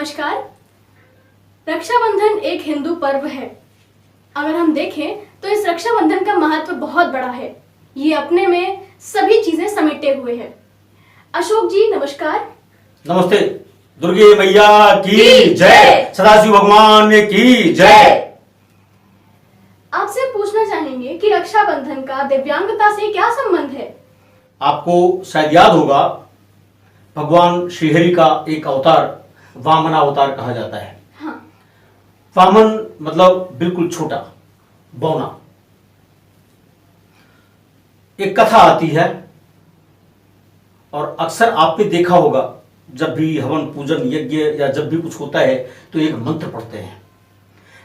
नमस्कार। रक्षाबंधन एक हिंदू पर्व है। अगर हम देखें तो इस रक्षाबंधन का महत्व बहुत बड़ा है। ये अपने में सभी चीजें समेटे हुए है। अशोक जी नमस्कार। नमस्ते। दुर्गे मैया की जय, सदाशिव भगवान की जय। आपसे पूछना चाहेंगे कि रक्षाबंधन का दिव्यांगता से क्या संबंध है? आपको शायद याद होगा, भगवान श्रीहरि का एक अवतार वामन अवतार कहा जाता है। हाँ। वामन मतलब बिल्कुल छोटा, बौना। एक कथा आती है और अक्सर आपने देखा होगा, जब भी हवन पूजन यज्ञ या जब भी कुछ होता है तो एक मंत्र पढ़ते हैं।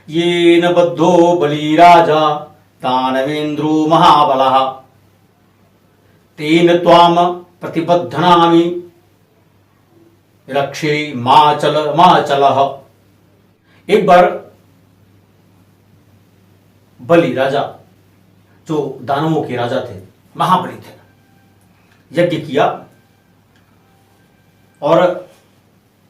ये न बद्धो बलि राजा दानवेंद्रो महाबलः तेन त्वाम प्रतिबद्धनामि रक्षे माचलः। एक बार बलि राजा, जो दानवों के राजा थे, महाबली थे, यज्ञ किया। और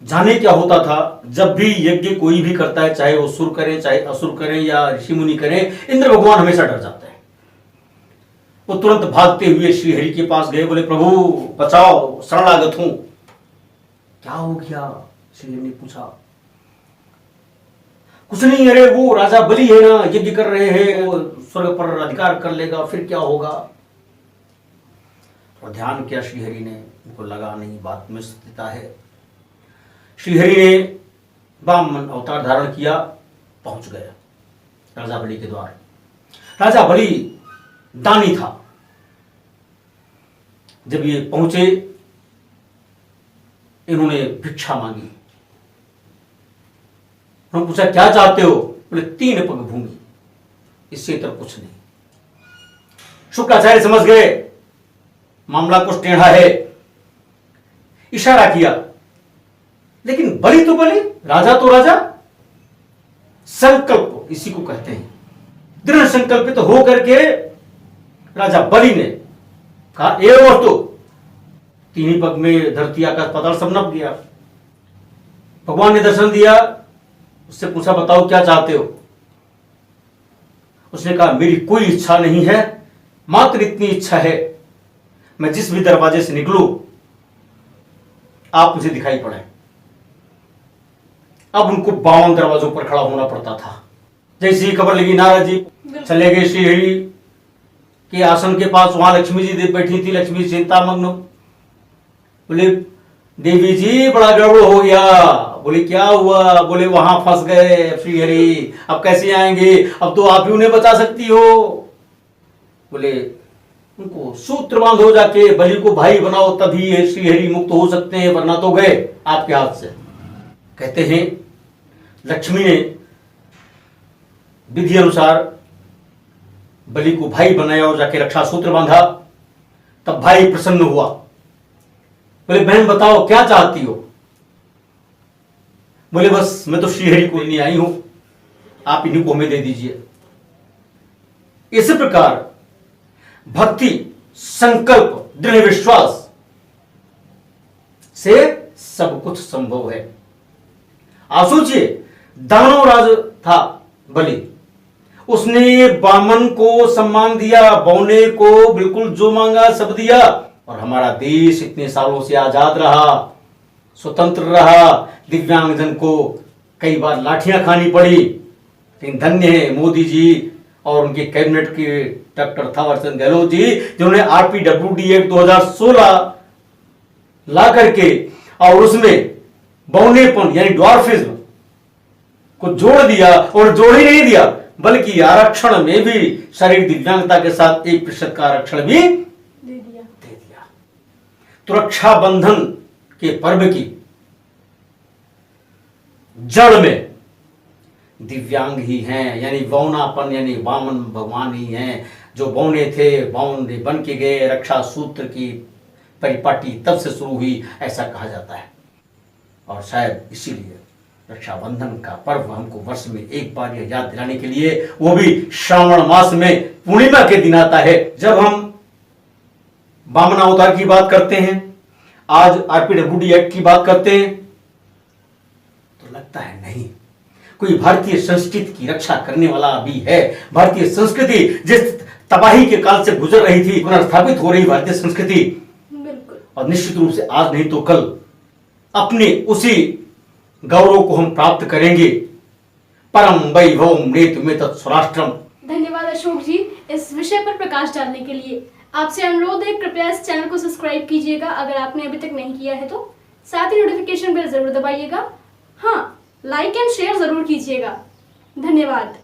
जाने क्या होता था, जब भी यज्ञ कोई भी करता है, चाहे वो सुर करें चाहे असुर करें या ऋषि मुनि करें, इंद्र भगवान हमेशा डर जाते हैं। वो तुरंत भागते हुए श्रीहरि के पास गए, बोले प्रभु बचाओ, शरणागत हूं। क्या हो गया? श्रीहरि ने पूछा। कुछ नहीं, अरे वो राजा बलि है ना, यज्ञ कर रहे हैं, वो स्वर्ग पर अधिकार कर लेगा, फिर क्या होगा? और ध्यान किया श्रीहरि ने, उनको लगा नहीं बात में सत्यता है। श्रीहरि ने वामन अवतार धारण किया, पहुंच गया राजा बलि के द्वार। राजा बलि दानी था। जब ये पहुंचे, इन्होंने भिक्षा मांगी। उन्होंने पूछा क्या चाहते हो? बोले 3 पग भूमि, इससे तो कुछ नहीं। शुक्राचार्य समझ गए मामला कुछ टेढ़ा है, इशारा किया। लेकिन बलि तो बलि, राजा तो राजा। संकल्प इसी को कहते हैं। दृढ़ संकल्पित तो हो करके राजा बलि ने कहा एवं तो 3 पग में धरती आकाश पाताल सब नप गया। भगवान ने दर्शन दिया, उससे पूछा बताओ क्या चाहते हो? उसने कहा मेरी कोई इच्छा नहीं है, मात्र इतनी इच्छा है, मैं जिस भी दरवाजे से निकलूं आप मुझे दिखाई पड़े। अब उनको 52 दरवाजों पर खड़ा होना पड़ता था। जैसे ही खबर लगी, नारद जी चले गए श्रीहरि के आसन के पास। वहां लक्ष्मी जी बैठी थी। लक्ष्मी चिंता मग्न, बोले देवी जी बड़ा गड़बड़ हो गया। बोले क्या हुआ? बोले वहां फंस गए श्रीहरि, अब कैसे आएंगे? अब तो आप ही उन्हें बचा सकती हो। बोले उनको सूत्र बांधो, जाके बलि को भाई बनाओ, तभी ये श्रीहरि मुक्त हो सकते हैं, वरना तो गए आपके हाथ से। कहते हैं लक्ष्मी ने विधि अनुसार बलि को भाई बनाया और जाके रक्षा सूत्र बांधा। तब भाई प्रसन्न हुआ, बोले बहन बताओ क्या चाहती हो? बोले बस मैं तो श्रीहरि को लेने आई हूं, आप इन्हीं को हमें दे दीजिए। इस प्रकार भक्ति, संकल्प, दृढ़ विश्वास से सब कुछ संभव है। आप सोचिए, दानव राज था बलि, उसने वामन को सम्मान दिया, बौने को बिल्कुल जो मांगा सब दिया। और हमारा देश इतने सालों से आजाद रहा, स्वतंत्र रहा। दिव्यांगजन को कई बार लाठियां खानी पड़ी, लेकिन धन्य है मोदी जी और उनके कैबिनेट के डॉक्टर थावरचंद गहलोत जी, जिन्होंने RPWD एक्ट 2016 ला करके और उसमें बौनेपन यानी ड्वार्फिज्म को जोड़ दिया। और जोड़ ही नहीं दिया, बल्कि आरक्षण में भी शारीरिक दिव्यांगता के साथ 1% का आरक्षण भी दे दिया। तो रक्षाबंधन के पर्व की जड़ में दिव्यांग ही हैं, यानी बौनापन, यानी वामन भगवान ही हैं। जो बौने थे, बौने बन के गए। रक्षा सूत्र की परिपाटी तब से शुरू हुई, ऐसा कहा जाता है। और शायद इसीलिए रक्षाबंधन का पर्व हमको वर्ष में एक बार यह याद दिलाने के लिए, वो भी श्रावण मास में पूर्णिमा के दिन आता है, जब हम वामन अवतार की बात करते हैं, आज RPWD एक्ट की बात करते हैं। तो तो लगता है नहीं, कोई भारतीय संस्कृति की रक्षा करने वाला भी है। भारतीय संस्कृति जिस तबाही के काल से गुजर रही थी, पुनर्स्थापित हो रही भारतीय संस्कृति, बिल्कुल। और निश्चित रूप से आज नहीं तो कल अपने उसी गौरव को हम प्राप्त करेंगे। परम वैभवम नेतुमे तत्स्वराष्ट्रम। धन्यवाद अशोक जी इस विषय पर प्रकाश डालने के लिए। आपसे अनुरोध है, कृपया इस चैनल को सब्सक्राइब कीजिएगा अगर आपने अभी तक नहीं किया है तो। साथ ही नोटिफिकेशन बेल जरूर दबाइएगा। हाँ, लाइक एंड शेयर जरूर कीजिएगा। धन्यवाद।